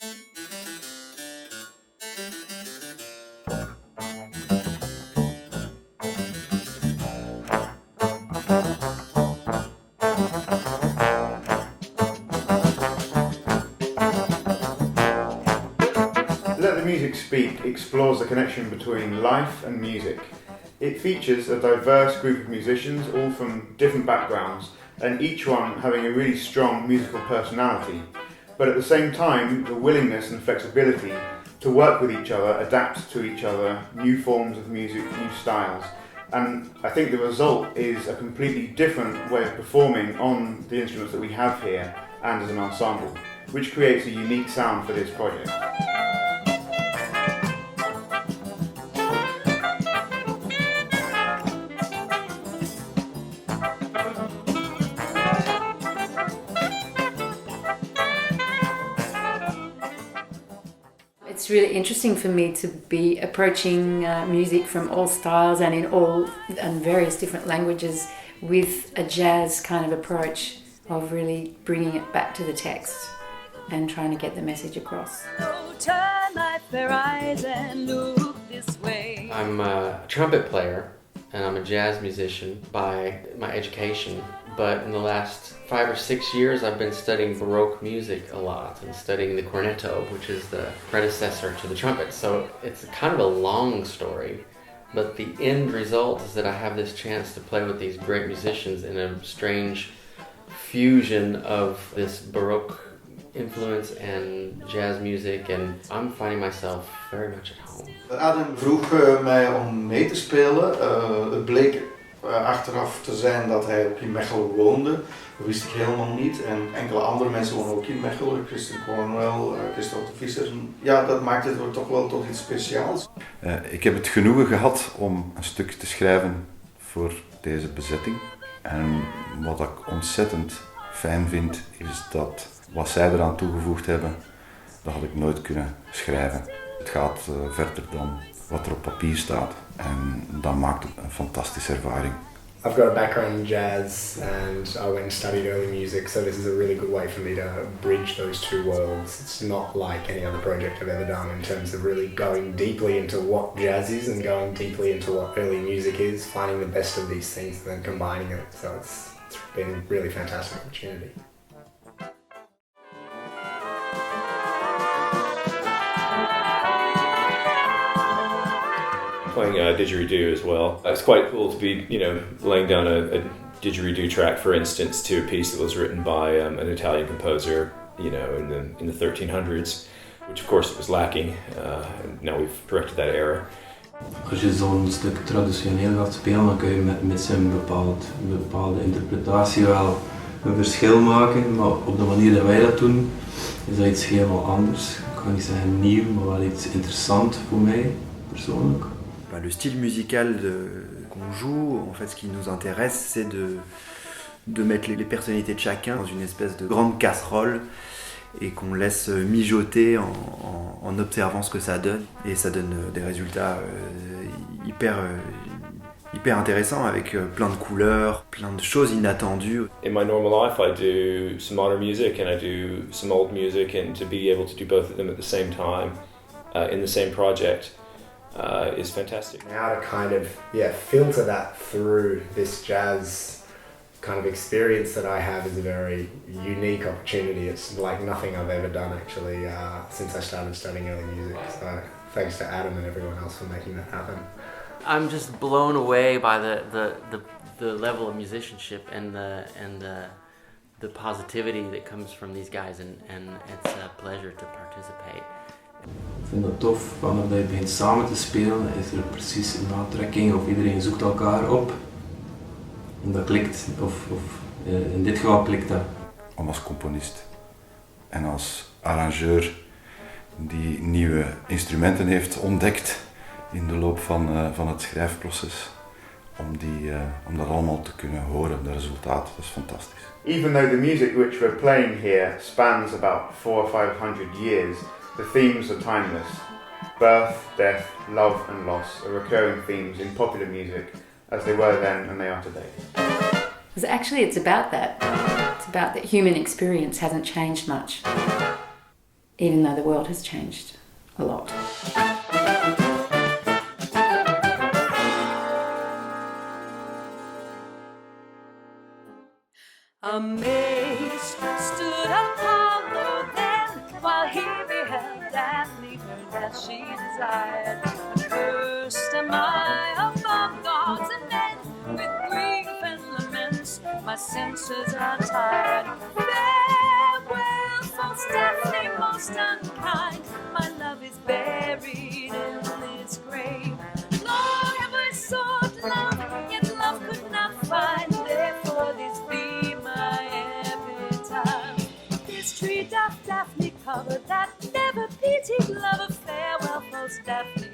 Let the Music Speak explores the connection between life and music. It features a diverse group of musicians, all from different backgrounds, and each one having a really strong musical personality, but at the same time the willingness and flexibility to work with each other, adapt to each other, new forms of music, new styles. And I think the result is a completely different way of performing on the instruments that we have here and as an ensemble, which creates a unique sound for this project. It's really interesting for me to be approaching music from all styles and in all and various different languages with a jazz kind of approach of really bringing it back to the text and trying to get the message across. I'm a trumpet player and I'm a jazz musician by my education, but in the last 5 or 6 years I've been studying Baroque music a lot and studying the cornetto, which is the predecessor to the trumpet. So it's kind of a long story, but the end result is that I have this chance to play with these great musicians in a strange fusion of this Baroque influence and jazz music, and I'm finding myself very much at home. Adam vroeg mij om mee te spelen. Het bleek achteraf te zijn dat hij ook in Mechelen woonde. Dat wist ik helemaal niet. En enkele andere mensen wonen ook in Mechelen. Christian Cornwell, Christophe de Visser. Ja, dat maakt het toch wel tot iets speciaals. Ik heb het genoegen gehad om een stuk te schrijven voor deze bezetting. En wat ik ontzettend fijn vind, is dat wat zij eraan toegevoegd hebben, dat had ik nooit kunnen schrijven. Het gaat verder dan wat er op papier staat en dat maakt het een fantastische ervaring. I've got a background in jazz and I went and studied early music, so this is a really good way for me to bridge those two worlds. It's not like any other project I've ever done in terms of really going deeply into what jazz is and going deeply into what early music is, finding the best of these things and then combining it. So it's been a really fantastic opportunity. Playing didgeridoo as well. It's quite cool to be, laying down a didgeridoo track, for instance, to a piece that was written by an Italian composer, in the 1300s, which of course it was lacking. And now we've corrected that error. Als je zo'n stuk traditioneel gaat spelen, dan kun je met een bepaalde interpretatie wel een verschil maken, maar op de manier dat wij dat doen, is dat iets helemaal anders. Ik ga niet zeggen nieuw, maar wel iets interessant voor mij, persoonlijk. Le style musical qu'on joue, en fait ce qui nous intéresse, c'est de mettre les personnalités de chacun dans une espèce de grande casserole et qu'on laisse mijoter en observant ce que ça donne. Et ça donne des résultats hyper intéressants avec plein de couleurs, plein de choses inattendues. In my normal life I do some modern music and I do some old music, and to be able to do both of them at the same time in the same project is fantastic. How to kind of filter that through this jazz kind of experience that I have is a very unique opportunity. It's like nothing I've ever done actually since I started studying early music. So thanks to Adam and everyone else for making that happen. I'm just blown away by the level of musicianship and the positivity that comes from these guys, and it's a pleasure to participate. Ik vind het tof, wanneer je begint samen te spelen, is er precies een aantrekking of iedereen zoekt elkaar op. En dat klikt, of in dit geval klikt dat. Om als componist en als arrangeur die nieuwe instrumenten heeft ontdekt in de loop van het schrijfproces, om dat allemaal te kunnen horen, de resultaten, dat is fantastisch. Even though the music which we're playing here spans about 400 or 500 years, the themes are timeless. Birth, death, love and loss are recurring themes in popular music as they were then and they are today. Because actually it's about that. It's about that human experience hasn't changed much. even though the world has changed a lot. Amazed stood Apollo then, while he beheld Daphne burn as she desired. Cursed am I among gods and men, with grief and laments my senses are tired. Farewell, false Daphne, most unkind, my love is buried in this grave. Long have I sought love, yet love could not find, therefore this be my epitaph. This tree doth Daphne cover, that never pitied lover. Farewell, false Daphne,